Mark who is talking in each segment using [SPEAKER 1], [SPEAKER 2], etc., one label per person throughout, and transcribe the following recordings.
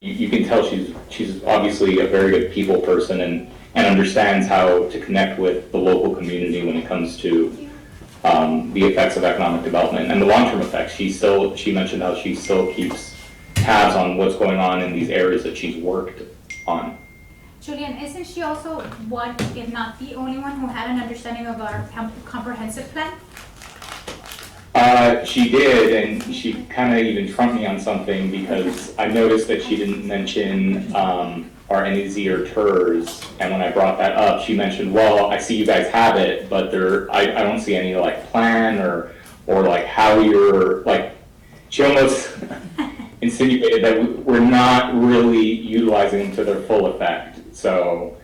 [SPEAKER 1] you can tell she's obviously a very good people person and understands how to connect with the local community when it comes to the effects of economic development and the long-term effects. She mentioned how she still keeps tabs on what's going on in these areas that she's worked on.
[SPEAKER 2] Julian, isn't she also one, if not the only one, who had an understanding of our comprehensive plan?
[SPEAKER 1] She did, and she kind of even trumped me on something because I noticed that she didn't mention our NEZ or TERS, and when I brought that up, she mentioned, well, I see you guys have it, but I don't see any like plan or like how you're, like, she almost insinuated that we're not really utilizing them to their full effect, so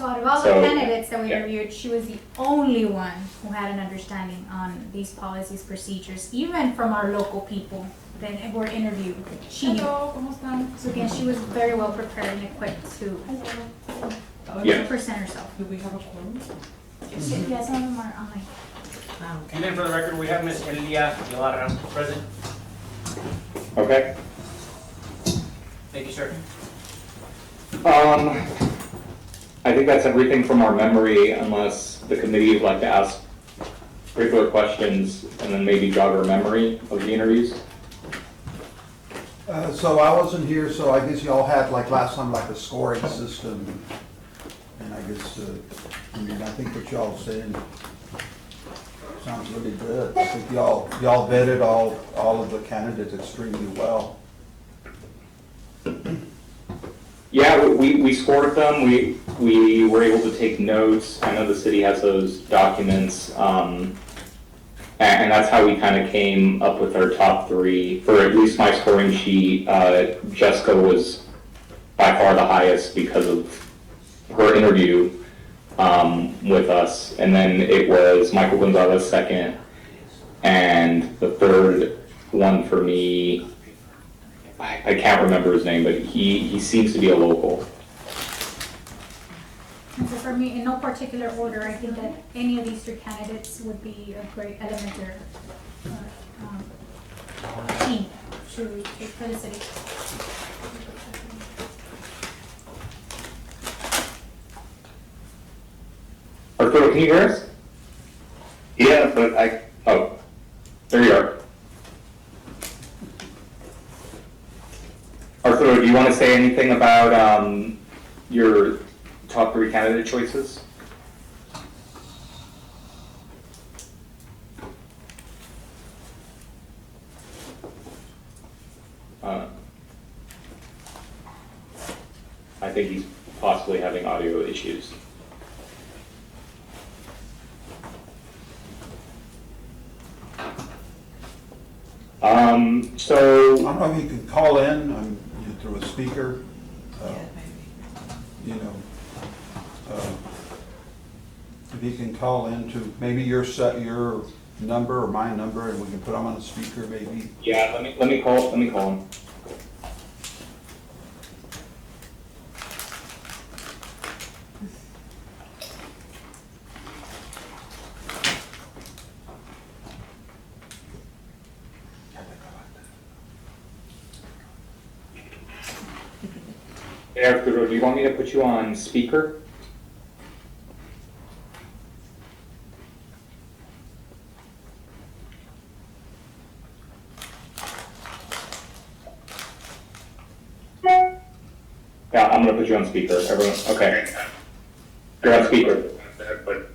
[SPEAKER 2] out of all the candidates that we interviewed, she was the only one who had an understanding on these policies, procedures, even from our local people that were interviewed. She knew. So again, she was very well prepared and equipped to present herself.
[SPEAKER 3] Do we have a quorum?
[SPEAKER 2] Yes, some of them are online.
[SPEAKER 4] And then for the record, we have Ms. Elia Ibarra present.
[SPEAKER 1] Okay.
[SPEAKER 4] Thank you, sir.
[SPEAKER 1] I think that's everything from our memory, unless the committee would like to ask particular questions and then maybe jog our memory of the interviews.
[SPEAKER 5] So I wasn't here, so I guess y'all had like last time like a scoring system, and I guess I think what y'all saying sounds really good. I think y'all vetted all of the candidates extremely well.
[SPEAKER 1] Yeah, we scored them. We were able to take notes. I know the city has those documents, and that's how we kind of came up with our top three. For at least my scoring sheet, Jessica was by far the highest because of her interview with us, and then it was Michael Gonzalez second, and the third one for me, I can't remember his name, but he seems to be a local.
[SPEAKER 2] And so for me, in no particular order, I think that any of these three candidates would be a great elementary team for the city.
[SPEAKER 1] Arturo, can you hear us?
[SPEAKER 6] Yeah, but
[SPEAKER 1] Oh, there you are. Arturo, do you want to say anything about your top three candidate choices? I think he's possibly having audio issues. So
[SPEAKER 5] I don't know if you can call in through a speaker, you know, if you can call in to maybe your number or my number, and we can put them on a speaker maybe.
[SPEAKER 1] yeah, let me call him. Hey, Arturo, do you want me to put you on speaker? Yeah, I'm gonna put you on speaker. Everyone, okay. You're on speaker.
[SPEAKER 6] But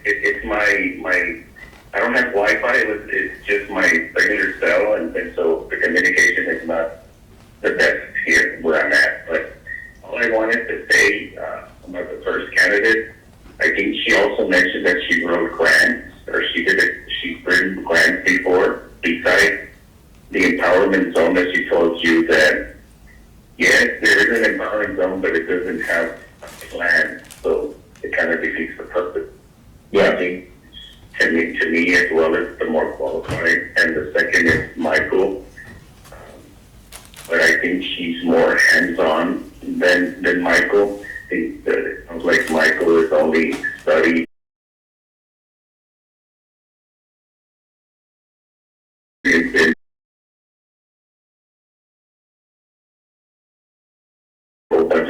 [SPEAKER 6] it's my I don't have Wi-Fi. It's just my regular cell, and so the communication is not the best here where I'm at. But all I wanted to say about the first candidate, I think she also mentioned that she wrote grants, or she's written grants before, besides the empowerment zone that she told you that, yes, there is an empowerment zone, but it doesn't have a plan, so it kind of defeats the purpose.
[SPEAKER 1] Yeah.
[SPEAKER 6] I think to me as well as the more qualified, and the second is Michael. But I think she's more hands-on than Michael. I think that it sounds like Michael is only studied in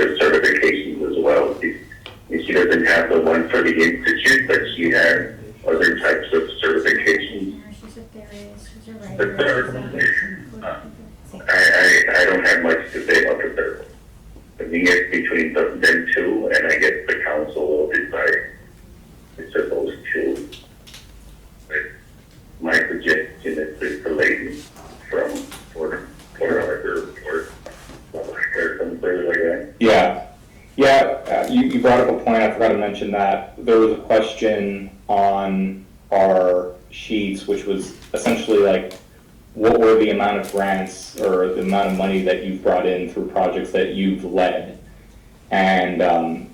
[SPEAKER 6] other certifications as well. She doesn't have the one for the institute, but she has other types of certifications.
[SPEAKER 2] She's a theorist, she's a
[SPEAKER 6] The
[SPEAKER 2] writer.
[SPEAKER 6] I don't have much to say about the third one. I think it's between them two, and I guess the council will decide it's those two. But my suggestion is the lady from or something like that.
[SPEAKER 1] Yeah, you brought up a point, I forgot to mention that. There was a question on our sheets, which was essentially like, what were the amount of grants or the amount of money that you've brought in through projects that you've led? And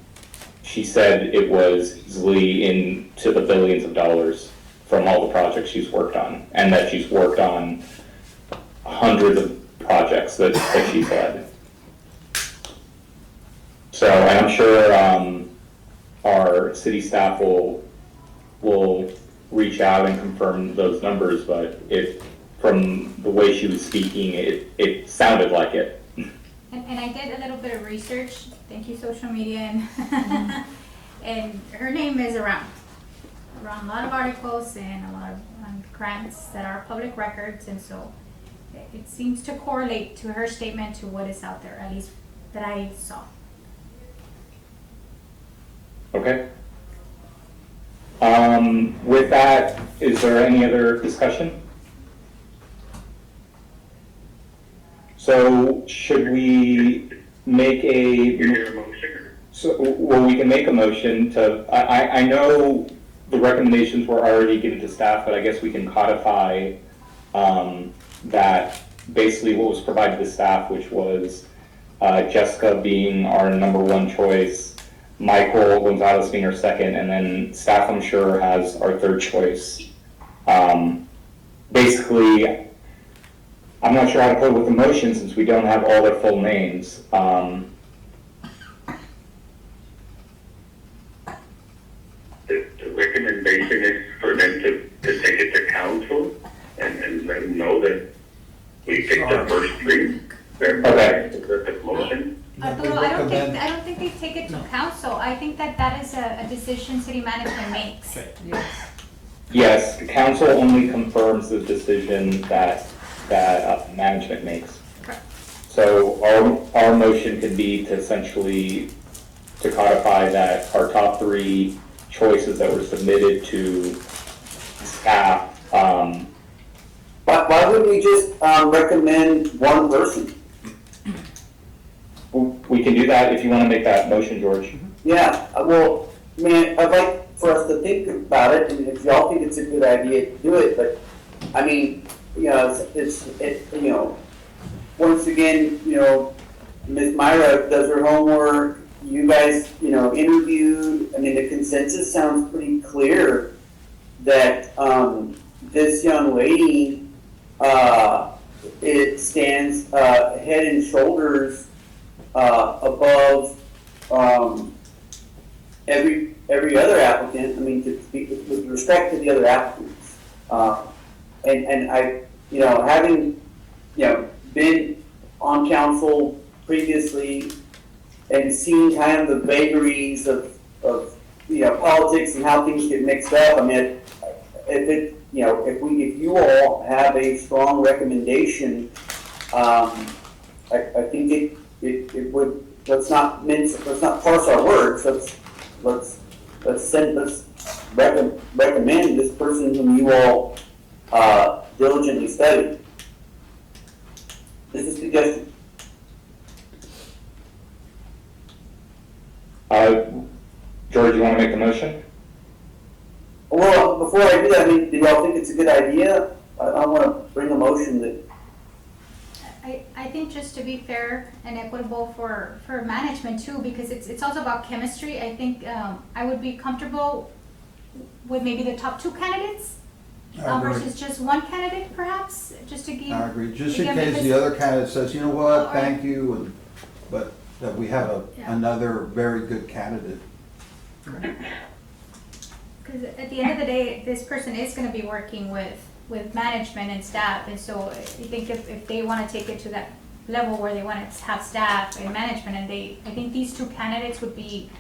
[SPEAKER 1] she said it was easily into the billions of dollars from all the projects she's worked on, and that she's worked on hundreds of projects that she's led. So I'm sure our city staff will reach out and confirm those numbers, but from the way she was speaking, it sounded like it.
[SPEAKER 2] And I did a little bit of research, thank you social media, and her name is around a lot of articles and a lot of grants that are public records, and so it seems to correlate to her statement to what is out there, at least that I saw.
[SPEAKER 1] Okay. With that, is there any other discussion? So should we make
[SPEAKER 6] You get a motion?
[SPEAKER 1] well, we can make a motion to, I know the recommendations were already given to staff, but I guess we can codify that basically what was provided to staff, which was Jessica being our number one choice, Michael Gonzalez being our second, and then staff, I'm sure, has our third choice. Basically, I'm not sure how to put it with emotion since we don't have all their full names.
[SPEAKER 6] The recommendation is for them to take it to council and let them know that we picked the first three.
[SPEAKER 1] Okay.
[SPEAKER 6] The motion.
[SPEAKER 2] Arturo, I don't think they take it to council. I think that is a decision city management makes.
[SPEAKER 1] Yes, the council only confirms the decision that management makes.
[SPEAKER 2] Correct.
[SPEAKER 1] So our motion could be to essentially to codify that our top three choices that were submitted to staff.
[SPEAKER 3] Why wouldn't we just recommend one person?
[SPEAKER 1] We can do that if you want to make that motion, George.
[SPEAKER 3] Yeah, well, I mean, I'd like for us to think about it, and if y'all think it's a good idea to do it, but, I mean, you know, once again, Ms. Myra does her homework, you guys, interviewed, I mean, the consensus sounds pretty clear that, this young lady, it stands, head and shoulders, above, every other applicant, I mean, to speak with respect to the other applicants. And I, having, been on council previously and seen kind of the vagaries of politics and how things get mixed up, I mean, if you all have a strong recommendation, I think it would, let's not parse our words, let's recommend this person whom you all diligently studied. This is a suggestion.
[SPEAKER 1] George, you want to make the motion?
[SPEAKER 3] Well, before I do that, I mean, do y'all think it's a good idea? I want to bring a motion that.
[SPEAKER 2] I think just to be fair and equitable for management too, because it's also about chemistry. I think I would be comfortable with maybe the top two candidates
[SPEAKER 5] I agree.
[SPEAKER 2] versus just one candidate, perhaps, just to give.
[SPEAKER 5] I agree, just in
[SPEAKER 2] again,
[SPEAKER 5] case
[SPEAKER 2] because-
[SPEAKER 5] the other candidate says, you know
[SPEAKER 2] Oh,
[SPEAKER 5] what,
[SPEAKER 2] all right.
[SPEAKER 5] thank you, but that we have
[SPEAKER 2] Yeah.
[SPEAKER 5] another very good candidate.
[SPEAKER 2] Because at the end of the day, this person is going to be working with management and staff, and so I think if they want to take it to that level where they want to have staff and management, and I think these two candidates would be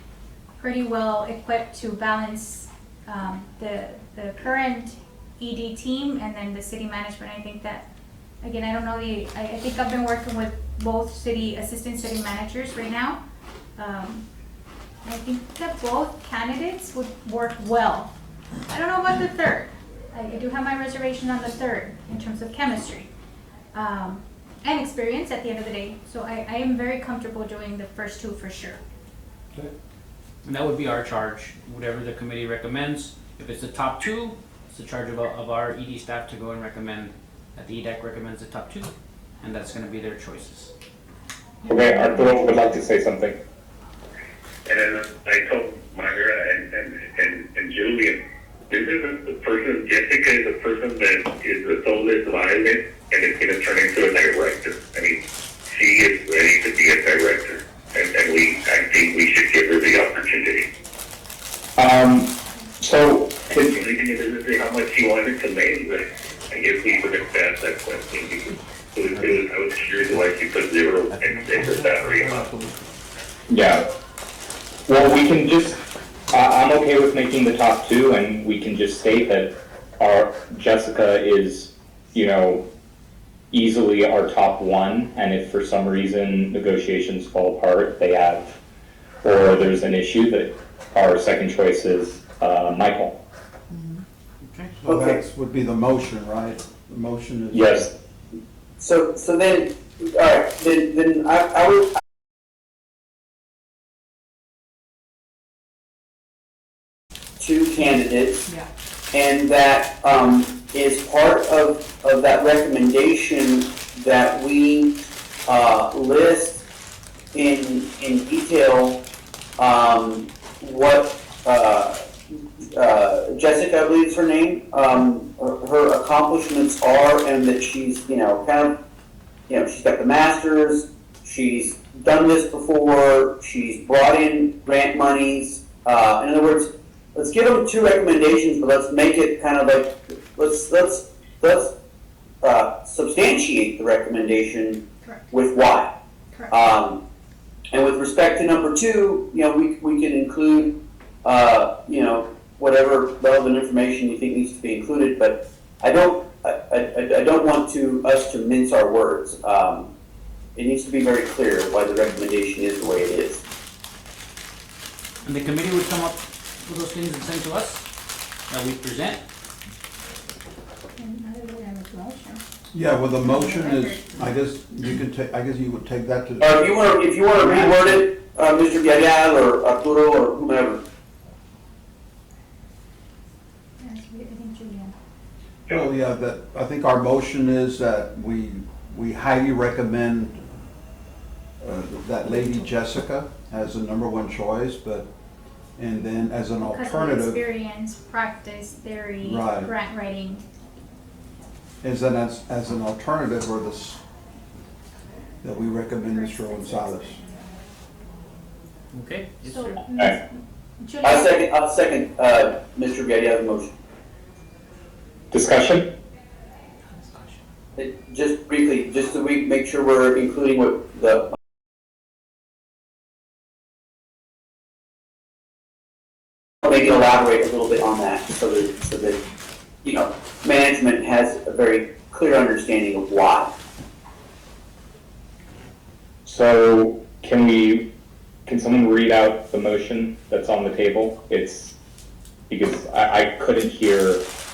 [SPEAKER 2] pretty well equipped to balance the current ED team and then the city management. I think that, again, I don't know I think I've been working with both assistant city managers right now. I think that both candidates would work well. I don't know about the third. I do have my reservation on the third in terms of chemistry and experience at the end of the day. So I am very comfortable doing the first two for sure.
[SPEAKER 5] Okay.
[SPEAKER 4] And that would be our charge, whatever the committee recommends. If it's the top two, it's the charge of our ED staff to go and recommend that the EDAC recommends the top two, and that's gonna be their choices.
[SPEAKER 1] Okay, Arturo would like to say something.
[SPEAKER 6] And then I told Myra and Julian, this is the person, Jessica is the person that is the soulless violet and is going to turn into a director. I mean, she is ready to be a director, and I think we should give her the opportunity.
[SPEAKER 1] So,
[SPEAKER 6] The only thing is to say how much she wanted to make, but I guess we would have asked that question because I was curious why she put 0 and her salary amount.
[SPEAKER 1] yeah. Well, we can just, I'm okay with making the top two, and we can just state that our Jessica is, easily our top one, and if for some reason negotiations fall apart, or there's an issue, that our second choice is Michael.
[SPEAKER 4] Okay.
[SPEAKER 5] So
[SPEAKER 3] Okay.
[SPEAKER 5] that would be the motion, right? The motion is.
[SPEAKER 1] Yes.
[SPEAKER 3] So then, all right, then I would. Two candidates.
[SPEAKER 7] Yeah.
[SPEAKER 3] And that is part of that recommendation that we list in detail what Jessica, I believe is her name, her accomplishments are, and that she's, she's got the masters, she's done this before, she's brought in grant monies. In other words, let's give them two recommendations, but let's make it kind of like, let's substantiate the recommendation
[SPEAKER 2] Correct.
[SPEAKER 3] with why.
[SPEAKER 2] Correct.
[SPEAKER 3] And with respect to number two, we can include, whatever relevant information you think needs to be included, but I don't want us to mince our words. It needs to be very clear why the recommendation is the way it is.
[SPEAKER 4] And the committee would come up with those things and send to us that we present.
[SPEAKER 2] And how do we have a motion?
[SPEAKER 5] Yeah, well, the motion is, I guess you would take that to.
[SPEAKER 3] If you want to reword it, Mr. Villarreal or Arturo or whomever.
[SPEAKER 2] Yes, I think Julian.
[SPEAKER 5] Well, yeah, I think our motion is that we highly recommend that lady Jessica as the number one choice, and then as an
[SPEAKER 2] Because of
[SPEAKER 5] alternative,
[SPEAKER 2] experience, practice, theory,
[SPEAKER 5] Right.
[SPEAKER 2] grant writing.
[SPEAKER 5] as an alternative, or that we recommend Mr. Gonzalez.
[SPEAKER 4] Okay? Yes,
[SPEAKER 2] So,
[SPEAKER 4] sir.
[SPEAKER 1] Okay.
[SPEAKER 2] Julian,
[SPEAKER 3] I'll second Mr. Villarreal's motion.
[SPEAKER 1] Discussion?
[SPEAKER 3] Just briefly, just so we make sure we're including what the. Maybe elaborate a little bit on that so that management has a very clear understanding of why.
[SPEAKER 1] So, can someone read out the motion that's on the table? It's, because I couldn't hear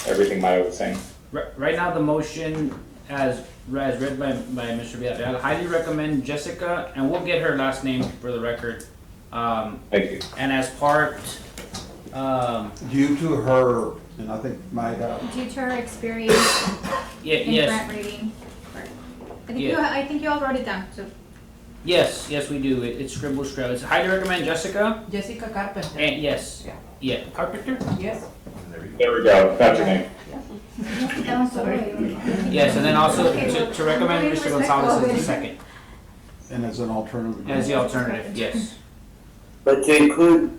[SPEAKER 1] everything Maya was saying.
[SPEAKER 4] Right now, the motion, as read by Mr. Villarreal, highly recommend Jessica, and we'll get her last name for the record.
[SPEAKER 1] Thank you.
[SPEAKER 4] And as part,
[SPEAKER 5] Due to her, and I think
[SPEAKER 2] due to her experience in
[SPEAKER 4] yes,
[SPEAKER 2] grant writing.
[SPEAKER 4] Yeah.
[SPEAKER 2] I think you all wrote it down, so.
[SPEAKER 4] yes, we do. It's scribble scrub. It's highly recommend Jessica,
[SPEAKER 7] Jessica Carpenter.
[SPEAKER 4] and yes,
[SPEAKER 7] Yeah.
[SPEAKER 4] Carpenter.
[SPEAKER 7] Yes.
[SPEAKER 1] There we go, that's your name.
[SPEAKER 2] That one's the way.
[SPEAKER 4] Yes, and then also
[SPEAKER 2] Okay, well,
[SPEAKER 4] to recommend
[SPEAKER 2] we're
[SPEAKER 4] Mr.
[SPEAKER 2] very
[SPEAKER 4] Gonzalez as the
[SPEAKER 2] respectful.
[SPEAKER 4] second,
[SPEAKER 5] and as an alternative.
[SPEAKER 4] as the alternative. Yes.
[SPEAKER 3] But to include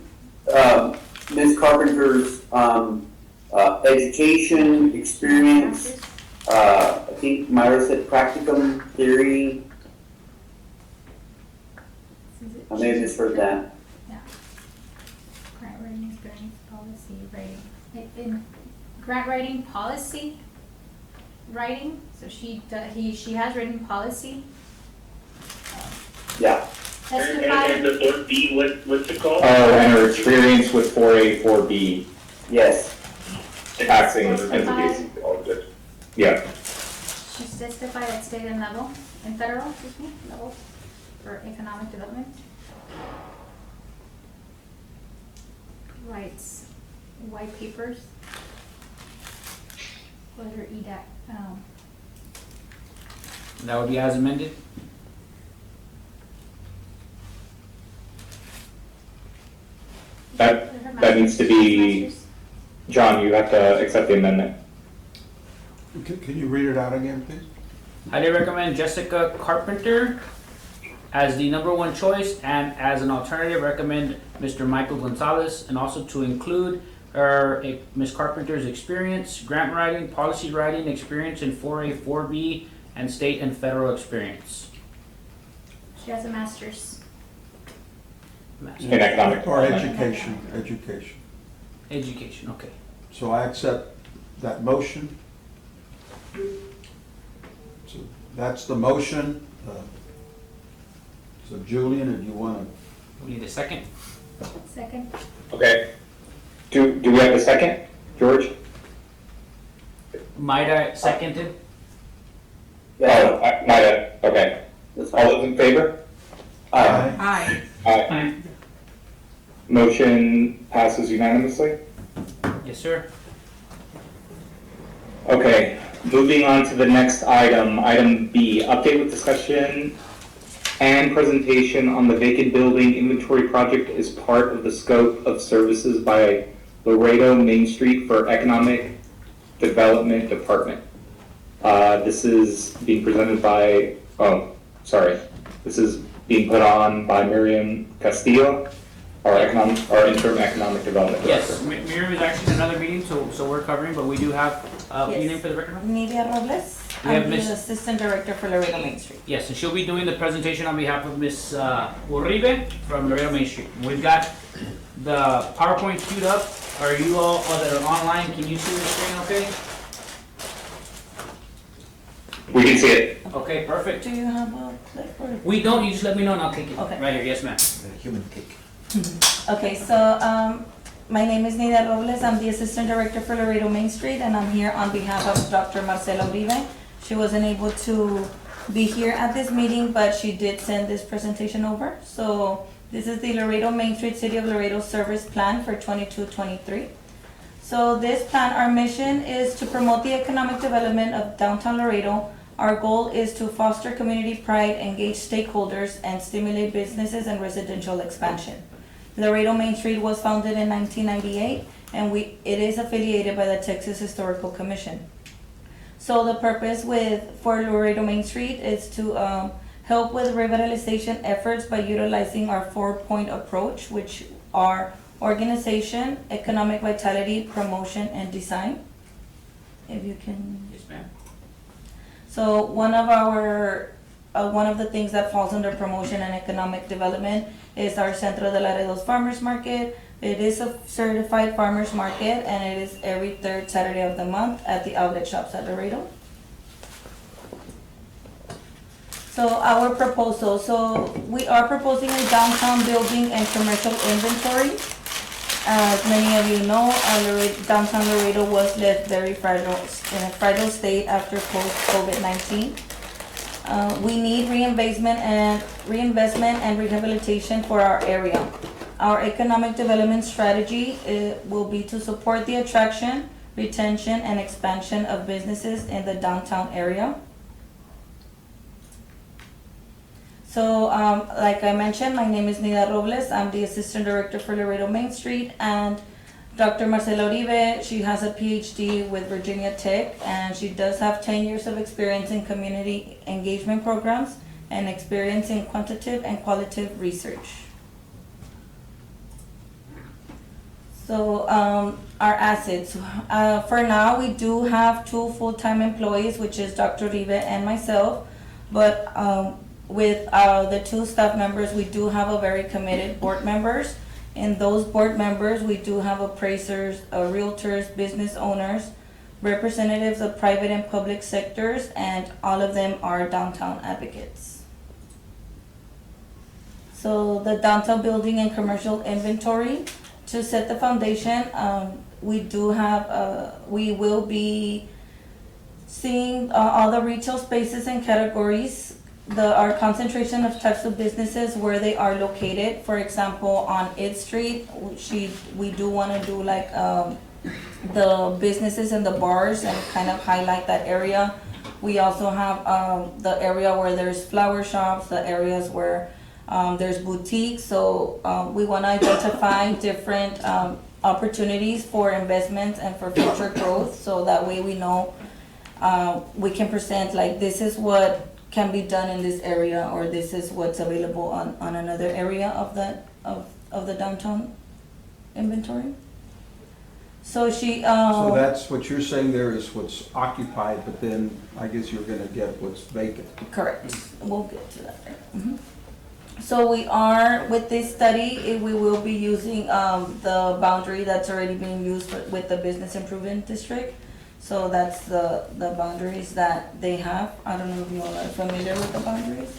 [SPEAKER 3] Ms. Carpenter's education, experience, I think Myra said practicum, theory,
[SPEAKER 2] it?
[SPEAKER 3] I may have misheard that.
[SPEAKER 2] Grant writing experience, policy writing. In grant writing policy writing, so she has written policy.
[SPEAKER 3] Yeah,
[SPEAKER 6] And
[SPEAKER 2] Testified,
[SPEAKER 6] the third B, what's it called?
[SPEAKER 1] Oh, and her experience with 4A, 4B
[SPEAKER 3] yes,
[SPEAKER 1] taxing
[SPEAKER 2] Testified.
[SPEAKER 1] entities.
[SPEAKER 6] All good.
[SPEAKER 1] Yeah,
[SPEAKER 2] she's testified at state and federal, level for economic development. Writes white papers. What are EDAC,
[SPEAKER 4] That would be as amended.
[SPEAKER 1] that
[SPEAKER 2] her
[SPEAKER 1] needs to be,
[SPEAKER 2] master's?
[SPEAKER 1] John, you have to accept the amendment.
[SPEAKER 5] Can you read it out again, please?
[SPEAKER 4] Highly recommend Jessica Carpenter as the number one choice, and as an alternative, recommend Mr. Michael Gonzalez, and also to include Ms. Carpenter's experience, grant writing, policy writing, experience in 4A, 4B, and state and federal experience.
[SPEAKER 2] She has a master's.
[SPEAKER 1] In economic
[SPEAKER 5] Or
[SPEAKER 1] development.
[SPEAKER 5] education.
[SPEAKER 4] Education, okay.
[SPEAKER 5] So I accept that motion. So that's the motion. So Julian, if you want to,
[SPEAKER 4] We need a second.
[SPEAKER 2] Second.
[SPEAKER 1] Okay. Do we have a second, George?
[SPEAKER 4] Might I seconded?
[SPEAKER 1] Oh,
[SPEAKER 3] yeah,
[SPEAKER 1] might have, okay.
[SPEAKER 3] that's
[SPEAKER 1] All
[SPEAKER 3] fine.
[SPEAKER 1] those in favor?
[SPEAKER 3] Aye.
[SPEAKER 1] Aye. Motion passes unanimously.
[SPEAKER 4] Yes, sir.
[SPEAKER 1] Okay, moving on to the next item, item B, update with discussion and presentation on the vacant building inventory project as part of the scope of services by Laredo Main Street for Economic Development Department. This is being presented by, this is being put on by Miriam Castillo, our interim economic development director.
[SPEAKER 4] Yes, Miriam is actually in another meeting, so we're covering, but we do have, your
[SPEAKER 7] Yes.
[SPEAKER 4] name for the record?
[SPEAKER 7] Nidia Robles.
[SPEAKER 4] We have
[SPEAKER 7] I'm the
[SPEAKER 4] Miss-
[SPEAKER 7] Assistant Director for Laredo Main Street.
[SPEAKER 4] Yes, and she'll be doing the presentation on behalf of Ms. Uribe from Laredo Main Street. We've got the PowerPoint queued up. Are you all that are online, can you see the screen okay?
[SPEAKER 1] We can see it.
[SPEAKER 4] Okay, perfect.
[SPEAKER 7] Do you have a clip or?
[SPEAKER 4] We don't, you just let me know and I'll click it.
[SPEAKER 7] Okay.
[SPEAKER 4] Right here, yes ma'am.
[SPEAKER 7] Okay, so, my name is Nidia Robles. I'm the Assistant Director for Laredo Main Street, and I'm here on behalf of Dr. Marcela Uribe. She wasn't able to be here at this meeting, but she did send this presentation over. So this is the Laredo Main Street City of Laredo Service Plan for 22-23. So this plan, our mission is to promote the economic development of downtown Laredo. Our goal is to foster community pride, engage stakeholders, and stimulate businesses and residential expansion. Laredo Main Street was founded in 1998, and it is affiliated by the Texas Historical Commission. So the purpose for Laredo Main Street is to help with revitalization efforts by utilizing our 4-point approach, which are organization, economic vitality, promotion, and design. If you can.
[SPEAKER 4] Yes ma'am.
[SPEAKER 7] So one of the things that falls under promotion and economic development is our Centro de Laredo's Farmers Market. It is a certified farmers market, and it is every third Saturday of the month at the outlet shops at Laredo. So our proposal, so we are proposing a downtown building and commercial inventory. As many of you know, downtown Laredo was left very fragile, in a fragile state after post-COVID-19. We need reinvestment and rehabilitation for our area. Our economic development strategy will be to support the attraction, retention, and expansion of businesses in the downtown area. So, like I mentioned, my name is Nidia Robles. I'm the Assistant Director for Laredo Main Street, and Dr. Marcela Uribe, she has a PhD with Virginia Tech, and she does have 10 years of experience in community engagement programs and experience in quantitative and qualitative research. So, our assets. For now, we do have 2 full-time employees, which is Dr. Uribe and myself, but with the 2 staff members, we do have a very committed board members. In those board members, we do have appraisers, realtors, business owners, representatives of private and public sectors, and all of them are downtown advocates. So the downtown building and commercial inventory, to set the foundation, we do have, we will be seeing all the retail spaces and categories, our concentration of types of businesses, where they are located. For example, on Id Street, we do want to do like the businesses and the bars and kind of highlight that area. We also have the area where there's flower shops, the areas where there's boutiques. So we want to identify different opportunities for investments and for future growth, so that way we know we can present like, this is what can be done in this area, or this is what's available on another area of the downtown inventory. So
[SPEAKER 5] So that's what you're saying there is what's occupied, but then I guess you're gonna get what's vacant.
[SPEAKER 7] correct. We'll get to that. Mhm. So we are, with this study, we will be using the boundary that's already being used with the Business Improvement District. So that's the boundaries that they have. I don't know if you all are familiar with the boundaries.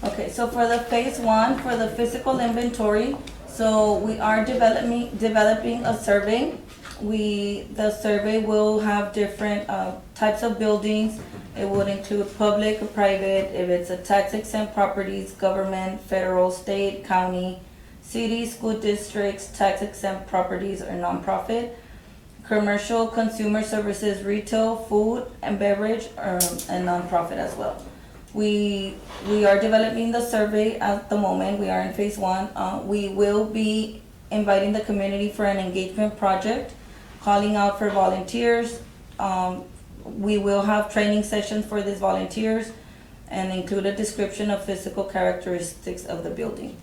[SPEAKER 7] Okay, so for the phase 1, for the physical inventory, so we are developing a survey. The survey will have different types of buildings. It would include public or private, if it's a tax exempt properties, government, federal, state, county, city, school districts, tax exempt properties, or nonprofit, commercial, consumer services, retail, food and beverage, and nonprofit as well. We are developing the survey at the moment. We are in phase 1. We will be inviting the community for an engagement project, calling out for volunteers. We will have training sessions for these volunteers and include a description of physical characteristics of the building.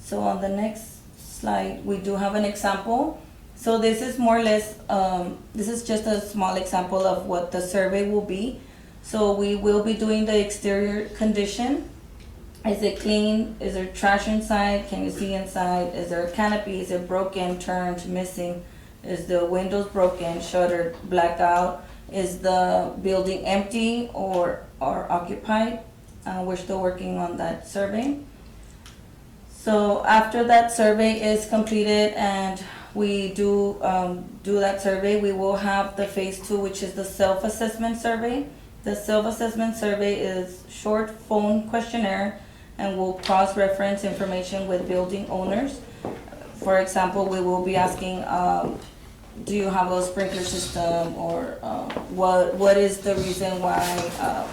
[SPEAKER 7] So on the next slide, we do have an example. So this is more or less, this is just a small example of what the survey will be. So we will be doing the exterior condition. Is it clean? Is there trash inside? Can you see inside? Is there a canopy? Is it broken, turned, missing? Is the windows broken, shuttered, blacked out? Is the building empty or occupied? We're still working on that survey. So after that survey is completed and we do that survey, we will have the phase 2, which is the self-assessment survey. The self-assessment survey is short phone questionnaire and will cross-reference information with building owners. For example, we will be asking, do you have a sprinkler system, or what is the reason why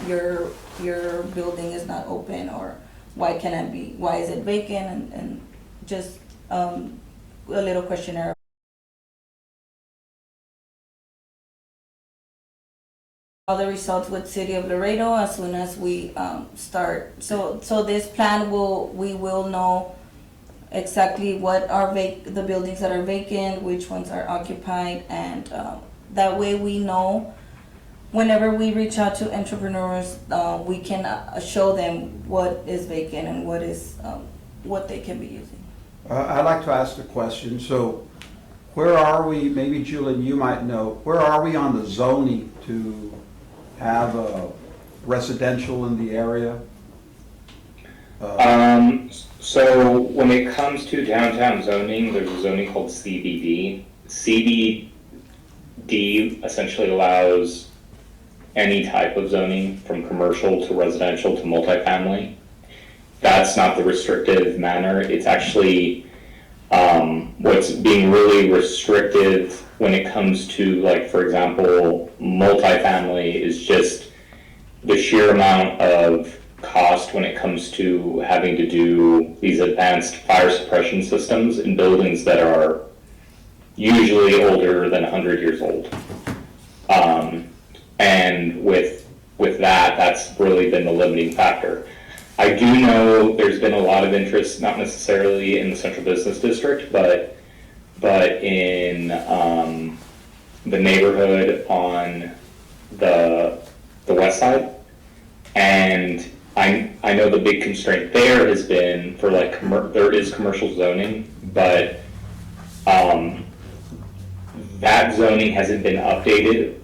[SPEAKER 7] your building is not open, or why is it vacant, and just a little questionnaire. All the results with City of Laredo as soon as we start. So this plan we will know exactly what are the buildings that are vacant, which ones are occupied, and that way we know whenever we reach out to entrepreneurs, we can show them what is vacant and what they can be using.
[SPEAKER 5] I'd like to ask a question. So where are we, maybe Julian, you might know, where are we on the zoning to have residential in the area?
[SPEAKER 1] So when it comes to downtown zoning, there's a zoning called CBD. CBD essentially allows any type of zoning from commercial to residential to multifamily. That's not the restrictive manner. It's actually what's being really restrictive when it comes to, like, for example, multifamily is just the sheer amount of cost when it comes to having to do these advanced fire suppression systems in buildings that are usually older than 100 years old. And with that, that's really been the limiting factor. I do know there's been a lot of interest, not necessarily in the Central Business District, but in the neighborhood on the west side. And I know the big constraint there has been for like, there is commercial zoning, but, that zoning hasn't been updated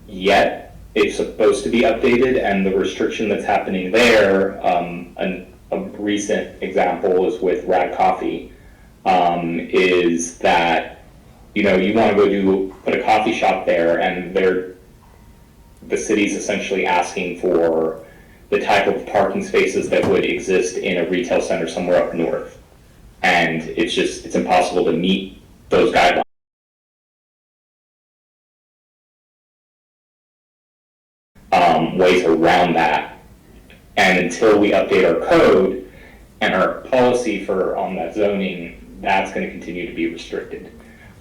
[SPEAKER 1] yet. It's supposed to be updated, and the restriction that's happening there, a recent example is with Rad Coffee, is that, you know, you wanna go put a coffee shop there, and the city's essentially asking for the type of parking spaces that would exist in a retail center somewhere up north. And it's impossible to meet those guidelines. Ways around that. And until we update our code and our policy on that zoning, that's gonna continue to be restricted.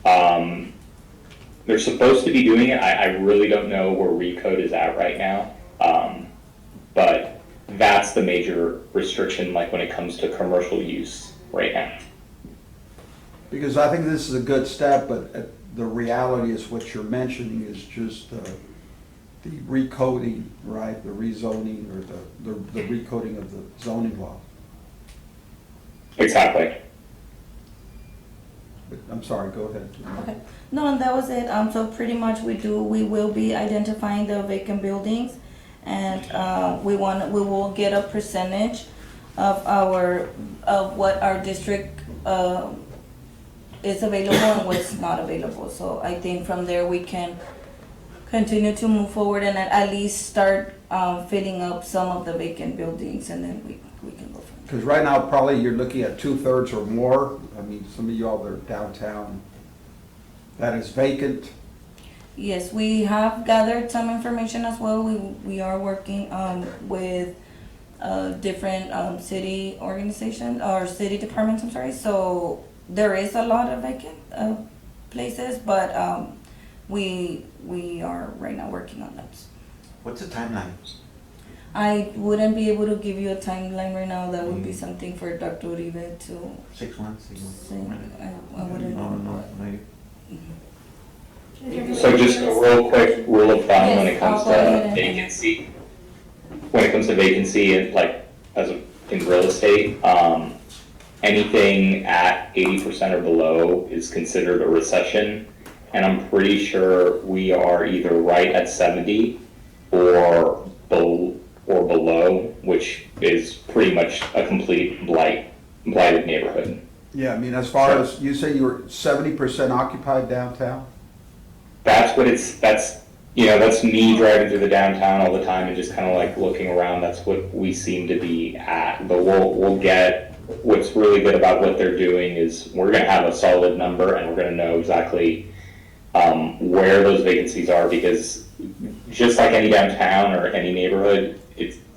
[SPEAKER 1] They're supposed to be doing it. I really don't know where Recode is at right now. But that's the major restriction, like when it comes to commercial use right now.
[SPEAKER 5] Because I think this is a good step, but the reality is what you're mentioning is just the recoding, right? The rezoning or the recoding of the zoning law.
[SPEAKER 1] Exactly.
[SPEAKER 5] But I'm sorry, go ahead.
[SPEAKER 7] Okay, no, and that was it. So pretty much we will be identifying the vacant buildings, and we will get a percentage of what our district is available and what's not available. So I think from there we can continue to move forward and at least start filling up some of the vacant buildings, and then we can go from there.
[SPEAKER 5] Because right now, probably you're looking at 2/3 or more. I mean, some of y'all that are downtown, that is vacant.
[SPEAKER 7] Yes, we have gathered some information as well. We are working with different city organizations or city departments, I'm sorry. So there is a lot of vacant places, but we are right now working on those.
[SPEAKER 8] What's the timeline?
[SPEAKER 7] I wouldn't be able to give you a timeline right now. That would be something for Dr. Uribe to
[SPEAKER 8] 6 months? 6 months?
[SPEAKER 7] say. I wouldn't
[SPEAKER 8] No,
[SPEAKER 7] know.
[SPEAKER 8] no.
[SPEAKER 1] So just a real quick rule of thumb when
[SPEAKER 7] Yes,
[SPEAKER 1] it comes
[SPEAKER 7] I'll go ahead
[SPEAKER 1] to
[SPEAKER 7] and-
[SPEAKER 1] vacancy. When it comes to vacancy and like in real estate, anything at 80% or below is considered a recession. And I'm pretty sure we are either right at 70 or below, which is pretty much a complete blighted neighborhood.
[SPEAKER 5] Yeah, I mean, as far as, you say you were 70% occupied downtown?
[SPEAKER 1] That's me driving through the downtown all the time and just kind of like looking around. That's what we seem to be at. But we'll get, what's really good about what they're doing is we're gonna have a solid number and we're gonna know exactly where those vacancies are, because just like any downtown or any neighborhood,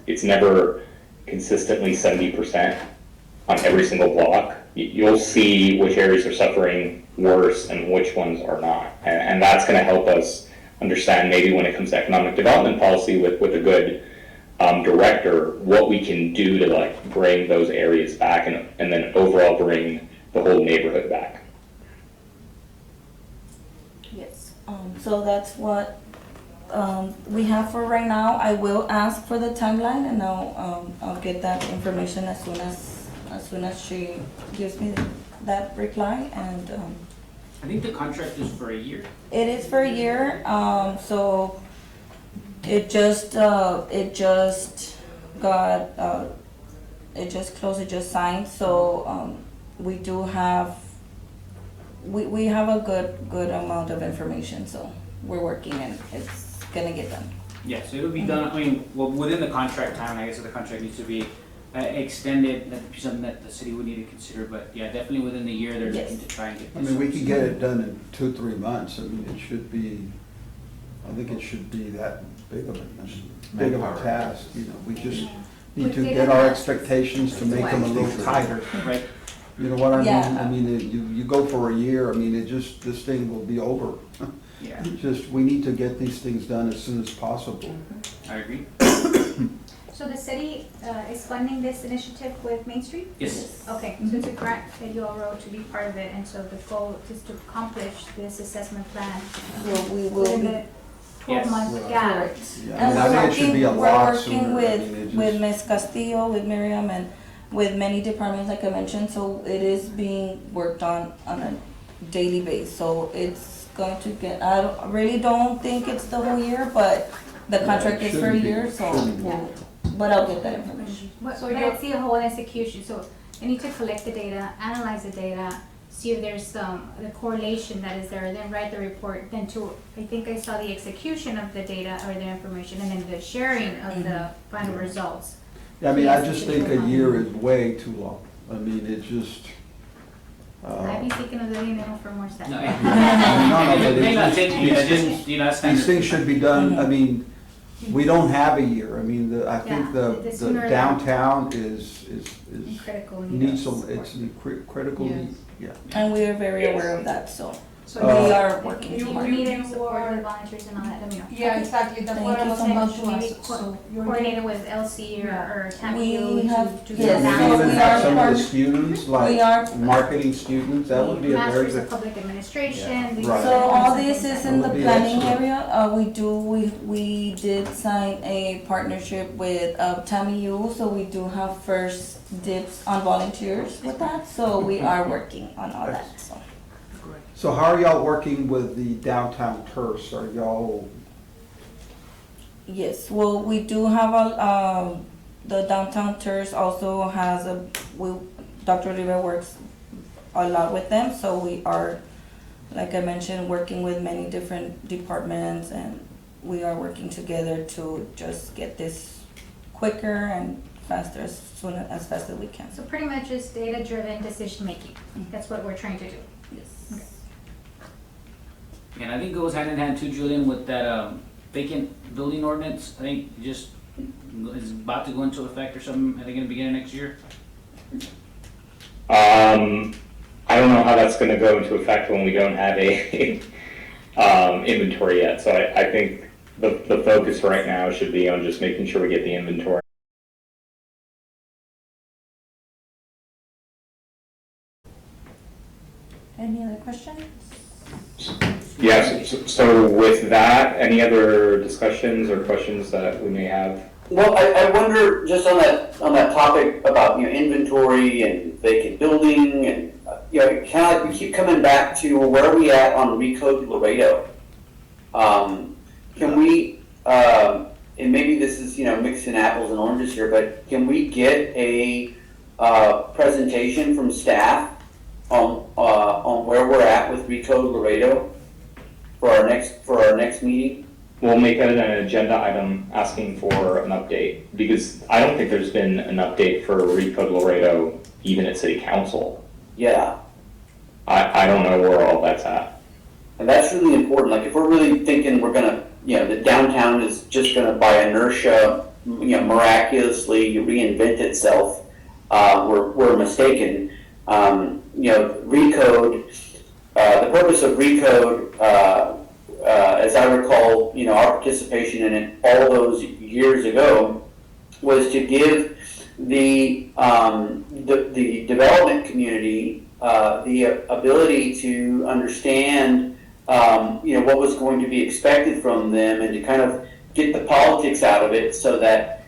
[SPEAKER 1] it's never consistently 70% on every single block. You'll see which areas are suffering worse and which ones are not. And that's gonna help us understand maybe when it comes to economic development policy with a good director, what we can do to like bring those areas back and then overall bring the whole neighborhood back.
[SPEAKER 7] Yes. So that's what we have for right now. I will ask for the timeline, and I'll get that information as soon as she gives me that reply. And
[SPEAKER 4] I think the contract is for a year.
[SPEAKER 7] it is for a year. So it just closed. It just signed. So we do have. We have a good amount of information, so we're working and it's gonna get done.
[SPEAKER 4] Yes, it'll be done, I mean, well, within the contract time, I guess the contract needs to be extended, that'd be something that the city would need to consider, but yeah, definitely within the year, they're looking to try and get
[SPEAKER 5] I
[SPEAKER 4] this.
[SPEAKER 5] mean, we could get it done in 2-3 months. I mean, it should be, I think it should be that big of a task, you know. We just need to get our expectations to make them a little tighter.
[SPEAKER 4] Right,
[SPEAKER 5] You know what I mean?
[SPEAKER 7] Yeah.
[SPEAKER 5] I mean, you go for a year, I mean, this thing will be over.
[SPEAKER 4] yeah,
[SPEAKER 5] Just, we need to get these things done as soon as possible.
[SPEAKER 4] I agree.
[SPEAKER 2] So the city is funding this initiative with Main Street?
[SPEAKER 4] Yes,
[SPEAKER 2] Okay, so it's a grant that you all wrote to be part of it, and so the goal is to accomplish this assessment plan
[SPEAKER 7] So we will
[SPEAKER 2] within
[SPEAKER 7] be,
[SPEAKER 2] the 12-month gap.
[SPEAKER 7] Correct.
[SPEAKER 5] Yeah, I
[SPEAKER 7] And
[SPEAKER 5] mean, I
[SPEAKER 7] we're
[SPEAKER 5] think it should be a
[SPEAKER 7] working,
[SPEAKER 5] lot
[SPEAKER 7] we're working
[SPEAKER 5] sooner. I
[SPEAKER 7] with,
[SPEAKER 5] mean, it
[SPEAKER 7] with
[SPEAKER 5] just-
[SPEAKER 7] Ms. Castillo, with Miriam, and with many departments, like I mentioned, so it is being worked on a daily basis. So it's going to get, I really don't think it's the whole year, but the contract is for a
[SPEAKER 5] shouldn't be.
[SPEAKER 7] year, so
[SPEAKER 5] Shouldn't be.
[SPEAKER 7] but I'll get that information.
[SPEAKER 2] But
[SPEAKER 9] So
[SPEAKER 2] but
[SPEAKER 9] you're-
[SPEAKER 2] it's the whole execution, so they need to collect the data, analyze the data, see if there's the correlation that is there, then write the report, then I think I saw the execution of the data or the information, and then the sharing of the final results.
[SPEAKER 5] I mean, I
[SPEAKER 2] Yes,
[SPEAKER 5] just
[SPEAKER 2] it's
[SPEAKER 5] think a
[SPEAKER 2] different.
[SPEAKER 5] year is way too long. I mean, it just,
[SPEAKER 2] I'd be seeking of the dinero for more staff.
[SPEAKER 4] No,
[SPEAKER 5] no, but
[SPEAKER 4] it may not
[SPEAKER 5] it's
[SPEAKER 4] take
[SPEAKER 5] just-
[SPEAKER 4] you,
[SPEAKER 5] these
[SPEAKER 4] just,
[SPEAKER 5] things-
[SPEAKER 4] you know, that's
[SPEAKER 5] these things should be done, I mean, we don't have a year. I mean, I think
[SPEAKER 2] Yeah, the
[SPEAKER 5] the
[SPEAKER 2] sooner the-
[SPEAKER 5] downtown is
[SPEAKER 2] Critical.
[SPEAKER 5] needs some,
[SPEAKER 2] support.
[SPEAKER 5] it's critical,
[SPEAKER 9] Yes.
[SPEAKER 5] yeah.
[SPEAKER 7] And we are very aware of that, so
[SPEAKER 9] So
[SPEAKER 7] we
[SPEAKER 9] you-
[SPEAKER 7] are working
[SPEAKER 2] If you
[SPEAKER 7] tomorrow.
[SPEAKER 2] need any
[SPEAKER 9] You
[SPEAKER 2] support
[SPEAKER 9] are-
[SPEAKER 2] with volunteers and all that, let me know.
[SPEAKER 9] Yeah, exactly, that's
[SPEAKER 7] Thank
[SPEAKER 9] what I
[SPEAKER 7] you
[SPEAKER 9] was
[SPEAKER 7] so
[SPEAKER 9] about
[SPEAKER 7] much.
[SPEAKER 9] to
[SPEAKER 2] Maybe
[SPEAKER 9] ask, so you're.
[SPEAKER 2] Coordinated with LC or Tammy
[SPEAKER 7] We have-
[SPEAKER 2] to
[SPEAKER 7] yes,
[SPEAKER 5] Maybe
[SPEAKER 7] so
[SPEAKER 5] even
[SPEAKER 7] we
[SPEAKER 5] have
[SPEAKER 7] are
[SPEAKER 5] some of
[SPEAKER 7] part-
[SPEAKER 5] the students,
[SPEAKER 7] we
[SPEAKER 5] like
[SPEAKER 7] are-
[SPEAKER 5] marketing students, that would be a very
[SPEAKER 2] Masters
[SPEAKER 5] good.
[SPEAKER 2] of Public Administration.
[SPEAKER 5] Yeah.
[SPEAKER 2] these
[SPEAKER 5] Right.
[SPEAKER 2] are
[SPEAKER 7] So
[SPEAKER 2] the
[SPEAKER 7] all
[SPEAKER 2] ones
[SPEAKER 7] this
[SPEAKER 2] that
[SPEAKER 7] is
[SPEAKER 2] they
[SPEAKER 7] in
[SPEAKER 5] That
[SPEAKER 7] the
[SPEAKER 5] would be
[SPEAKER 7] planning
[SPEAKER 5] excellent.
[SPEAKER 7] area. We did sign a partnership with Tammy Yule, so we do have first dibs on volunteers with that. So we are working on all that, so.
[SPEAKER 5] So how are y'all working with the downtown tourists? Are y'all,
[SPEAKER 7] Yes, well, we do have the downtown tours also has Dr. Oliva works a lot with them, so we are, like I mentioned, working with many different departments, and we are working together to just get this quicker and faster, as fast as we can.
[SPEAKER 2] So pretty much just data-driven decision-making. That's what we're trying to do.
[SPEAKER 7] Yes.
[SPEAKER 4] And I think it goes hand in hand too, Julian, with that vacant building ordinance. I think just is about to go into effect or something, I think in the beginning of next year.
[SPEAKER 1] I don't know how that's gonna go into effect when we don't have a, inventory yet, so I think the focus right now should be on just making sure we get the inventory.
[SPEAKER 7] Any other questions?
[SPEAKER 1] Yes, so with that, any other discussions or questions that we may have?
[SPEAKER 3] Well, I wonder, just on that topic about, inventory and vacant building and, kind of like we keep coming back to where are we at on Recode Laredo? Can we, and maybe this is, mixing apples and oranges here, but can we get a, presentation from staff on where we're at with Recode Laredo for our next meeting?
[SPEAKER 1] We'll make it an agenda item asking for an update, because I don't think there's been an update for Recode Laredo even at city council.
[SPEAKER 3] Yeah.
[SPEAKER 1] I don't know where all that's at.
[SPEAKER 3] And that's really important. Like, if we're really thinking we're gonna, the downtown is just gonna by inertia, miraculously reinvent itself, we're mistaken. Recode, the purpose of Recode, as I recall, our participation in it all those years ago, was to give the development community the ability to understand, what was going to be expected from them, and to kind of get the politics out of it, so that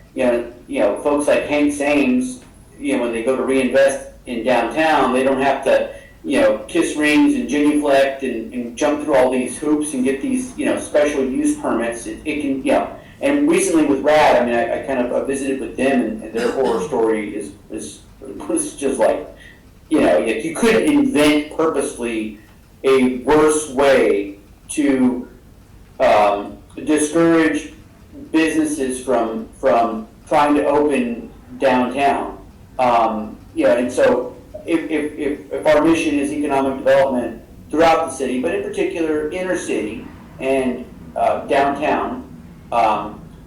[SPEAKER 3] folks like Hank Sames, when they go to reinvest in downtown, they don't have to kiss rings and genuflect and jump through all these hoops and get these special use permits. It can and recently with RAD, I mean, I kind of visited with them, and their horror story was just like, you couldn't invent purposely a worse way to discourage businesses from trying to open downtown. And so if our mission is economic development throughout the city, but in particular inner city and downtown,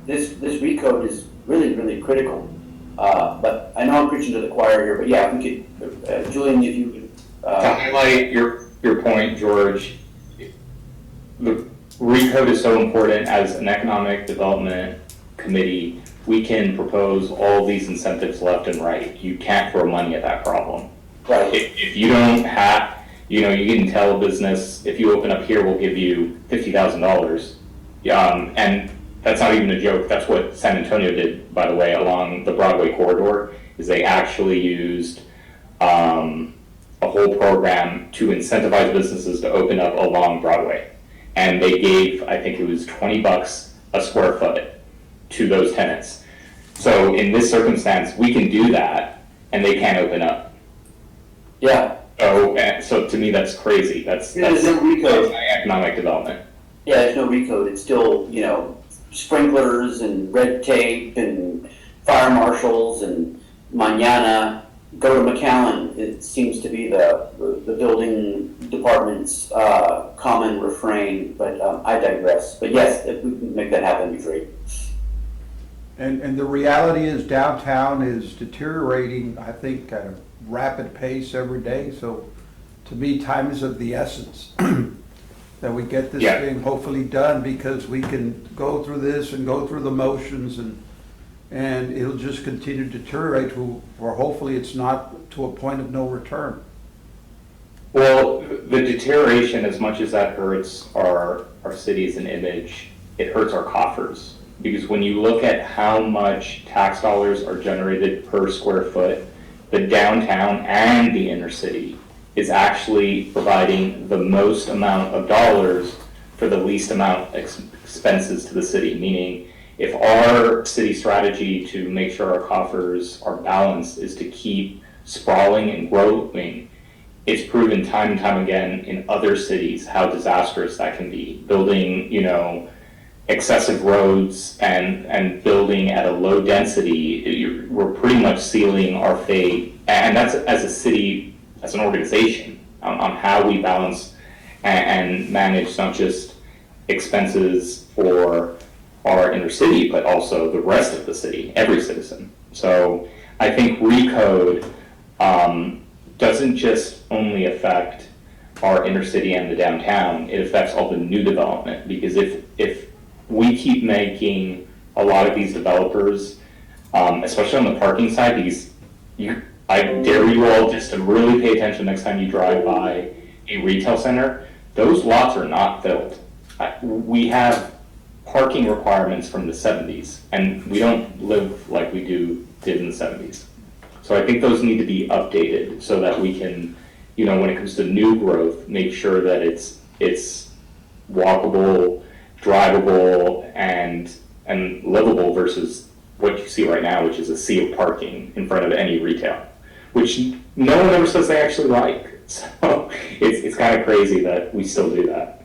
[SPEAKER 3] this Recode is really, really critical. But I know I'm preaching to the choir here, but yeah, if we could, Julian, if you could.
[SPEAKER 1] To highlight your point, George, the Recode is so important. As an economic development committee, we can propose all these incentives left and right. You can't throw money at that problem.
[SPEAKER 3] Right.
[SPEAKER 1] If you don't have, you can tell a business, if you open up here, we'll give you $50,000. And that's not even a joke. That's what San Antonio did, by the way, along the Broadway corridor, is they actually used a whole program to incentivize businesses to open up along Broadway. And they gave, I think it was $20 a square foot to those tenants. So in this circumstance, we can do that and they can't open up.
[SPEAKER 3] Yeah,
[SPEAKER 1] So to me, that's crazy. That's
[SPEAKER 3] there's no recode.
[SPEAKER 1] economic development.
[SPEAKER 3] Yeah, there's no recode. It's still, sprinklers and red tape and fire marshals and mañana, go to McAllen. It seems to be the building department's common refrain, but I digress. But yes, if we can make that happen, it'd be great.
[SPEAKER 5] And the reality is downtown is deteriorating, I think, at a rapid pace every day. So to me, time is of the essence. That we get this thing hopefully done, because we can go through this and go through the motions and it'll just continue to deteriorate or hopefully it's not to a point of no return.
[SPEAKER 1] Well, the deterioration, as much as that hurts our city as an image, it hurts our coffers. Because when you look at how much tax dollars are generated per square foot, the downtown and the inner city is actually providing the most amount of dollars for the least amount of expenses to the city. Meaning, if our city strategy to make sure our coffers are balanced is to keep sprawling and growing, it's proven time and time again in other cities how disastrous that can be. Building, excessive roads and building at a low density, we're pretty much sealing our fate. And that's as a city, as an organization, on how we balance and manage not just expenses for our inner city, but also the rest of the city, every citizen. So I think recode doesn't just only affect our inner city and the downtown, it affects all the new development. Because if we keep making a lot of these developers, especially on the parking side, I dare you all just to really pay attention next time you drive by a retail center. Those lots are not filled. We have parking requirements from the 70s, and we don't live like we did in the 70s. So I think those need to be updated so that we can, when it comes to new growth, make sure that it's walkable, drivable, and livable versus what you see right now, which is a sea of parking in front of any retail, which no one ever says they actually like. So it's kind of crazy that we still do that.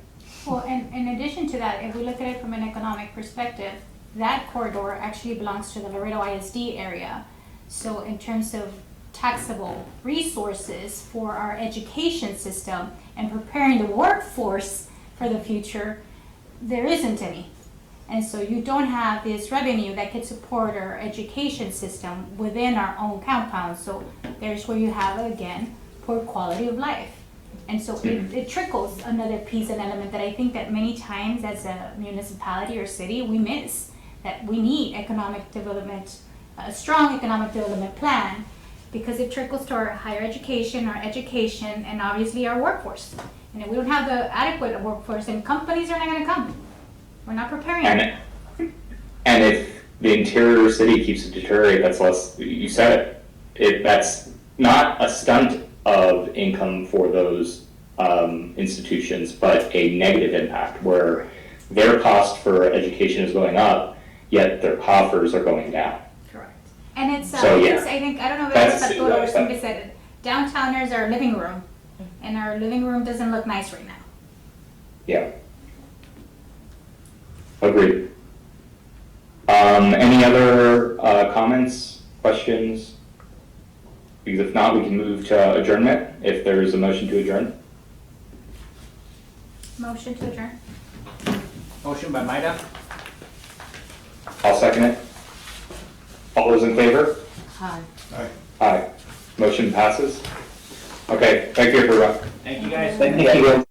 [SPEAKER 2] Well, and in addition to that, if we look at it from an economic perspective, that corridor actually belongs to the Laredo ISD area. So in terms of taxable resources for our education system and preparing the workforce for the future, there isn't any. And so you don't have this revenue that could support our education system within our own compound. So there's where you have, again, poor quality of life. And so it trickles another piece and element that I think that many times as a municipality or city, we miss, that we need economic development, a strong economic development plan, because it trickles to our higher education, and obviously our workforce. And if we don't have the adequate workforce, then companies are not gonna come. We're not preparing them.
[SPEAKER 1] And if the interior city keeps to deteriorate, that's less, you said it, that's not a stunt of income for those institutions, but a negative impact where their cost for education is going up, yet their coffers are going down.
[SPEAKER 2] Correct. And it's,
[SPEAKER 1] So, yeah.
[SPEAKER 2] I think, I don't know if
[SPEAKER 1] That's
[SPEAKER 2] it was Arturo or
[SPEAKER 1] it.
[SPEAKER 2] somebody said it, downtowners are living room, and our living room doesn't look nice right now.
[SPEAKER 1] Yeah. Agreed. Any other comments, questions? Because if not, we can move to adjournment, if there's a motion to adjourn.
[SPEAKER 2] Motion to adjourn.
[SPEAKER 4] Motion by Maida.
[SPEAKER 1] I'll second it. All those in favor?
[SPEAKER 7] Hi.
[SPEAKER 1] Aye. Motion passes. Okay, thank you everyone.
[SPEAKER 4] Thank you guys.
[SPEAKER 3] Thank you.